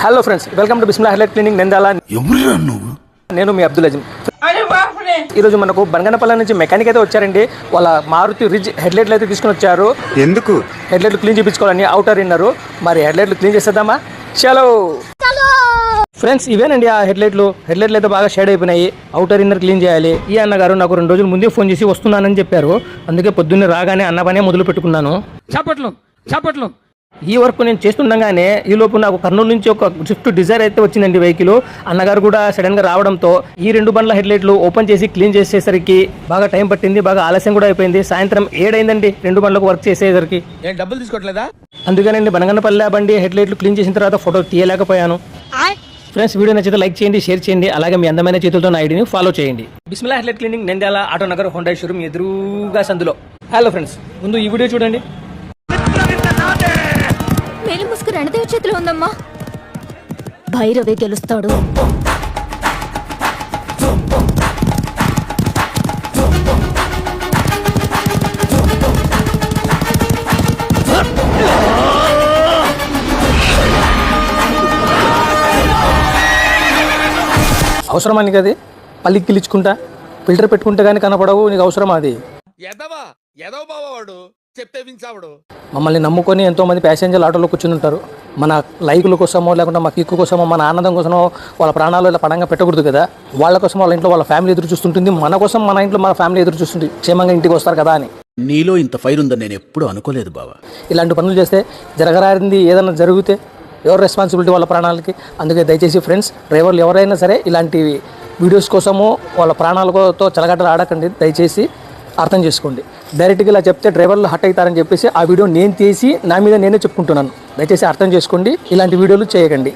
Hello friends, welcome to Bismillah hair cleaning Nandyala. నేను మీ అబ్దుల్ అజీం. ఈరోజు మనకు బంగనపల్లి నుంచి మెకానిక్ అయితే వచ్చారండి. వాళ్ళ మారుతి రిజ్ హెడ్లైట్లు అయితే తీసుకుని వచ్చారు. ఎందుకు హెడ్లైట్లు క్లీన్ చేయించుకోవాలని అవుటర్ ఇన్నరు. మరి హెడ్లైట్లు క్లీన్ చేసేద్దామా? చలో ఫ్రెండ్స్, ఇవేనండి ఆ హెడ్లైట్లు అయితే బాగా షేడ్ అయిపోయినాయి. అవుటర్ ఇన్నర్ క్లీన్ చేయాలి. ఈ అన్నగారు నాకు 2 రోజుల ముందే ఫోన్ చేసి వస్తున్నానని చెప్పారు. అందుకే పొద్దున్నే రాగానే అన్న పనే మొదలు పెట్టుకున్నాను. చప్పట్లు ఈ వర్క్ నేను చేస్తుండగానే ఈ లోపు నాకు కర్నూలు నుంచి ఒక స్విఫ్ట్ డిజైర్ అయితే వచ్చిందండి వెహికల్. అన్నగారు కూడా సడన్ గా రావడంతో ఈ 2 బండ్ల హెడ్లైట్లు ఓపెన్ చేసి క్లీన్ చేసేసరికి బాగా టైం పట్టింది. బాగా ఆలస్యం కూడా అయిపోయింది. సాయంత్రం 7 అయిందండి 2 బండ్లకు వర్క్ చేసేసరికి. డబ్బులు తీసుకోవట్లేదా? అందుకనండి బనగనపల్లి బండి హెడ్లైట్లు క్లీన్ చేసిన తర్వాత ఫోటో తీయలేకపోయాను. ఫ్రెండ్స్, వీడియో నచ్చితే లైక్ చేయండి, షేర్ చేయండి. అలాగే మీ అందమైన చేతులతో నా ఐడిని ఫాలో చేయండి. Bismillah hair cleaning Nandyala auto Nagar Honda showroom ఎదురుగా సందులో. హలో ఫ్రెండ్స్, ముందు ఈ వీడియో చూడండి. మేలు ముసుగు రణదేవి చేతిలో ఉందమ్మా. భైరవే గెలుస్తాడు. అవసరమా నీకు అది? పల్లికి కిలిచుకుంటా ఫిల్టర్ పెట్టుకుంటే కానీ కనపడవు. నీకు అవసరమా అది? ఎదవ బావాడు చెప్తే వించావుడు. మమ్మల్ని నమ్ముకొని ఎంతోమంది ప్యాసింజర్లు ఆటోలో కూర్చుని ఉంటారు. మన లైకుల కోసమో లేకుంటే మా కిక్కు కోసమో మన ఆనందం కోసమో వాళ్ళ ప్రాణాలు ఇలా పడంగా పెట్టకూడదు కదా. వాళ్ళ కోసం వాళ్ళ ఇంట్లో వాళ్ళ ఫ్యామిలీ ఎదురు చూస్తుంటుంది. మన కోసం మన ఇంట్లో మన ఫ్యామిలీ ఎదురు చూస్తుంది, క్షేమంగా ఇంటికి వస్తారు కదా అని. నీలో ఇంత ఫైర్ ఉందని నేను ఎప్పుడూ అనుకోలేదు బావా. ఇలాంటి పనులు చేస్తే జరగరారింది ఏదైనా జరిగితే ఎవరు రెస్పాన్సిబిలిటీ వాళ్ళ ప్రాణాలకి. అందుకే దయచేసి ఫ్రెండ్స్, డ్రైవర్లు ఎవరైనా సరే ఇలాంటి వీడియోస్ కోసము వాళ్ళ ప్రాణాలతో చెలగట్టలు ఆడకండి. దయచేసి అర్థం చేసుకోండి. డైరెక్ట్గా ఇలా చెప్తే డ్రైవర్లు హట్ అవుతారని చెప్పేసి ఆ వీడియో నేను తీసి నా మీద నేనే చెప్పుకుంటున్నాను. దయచేసి అర్థం చేసుకోండి, ఇలాంటి వీడియోలు చేయకండి.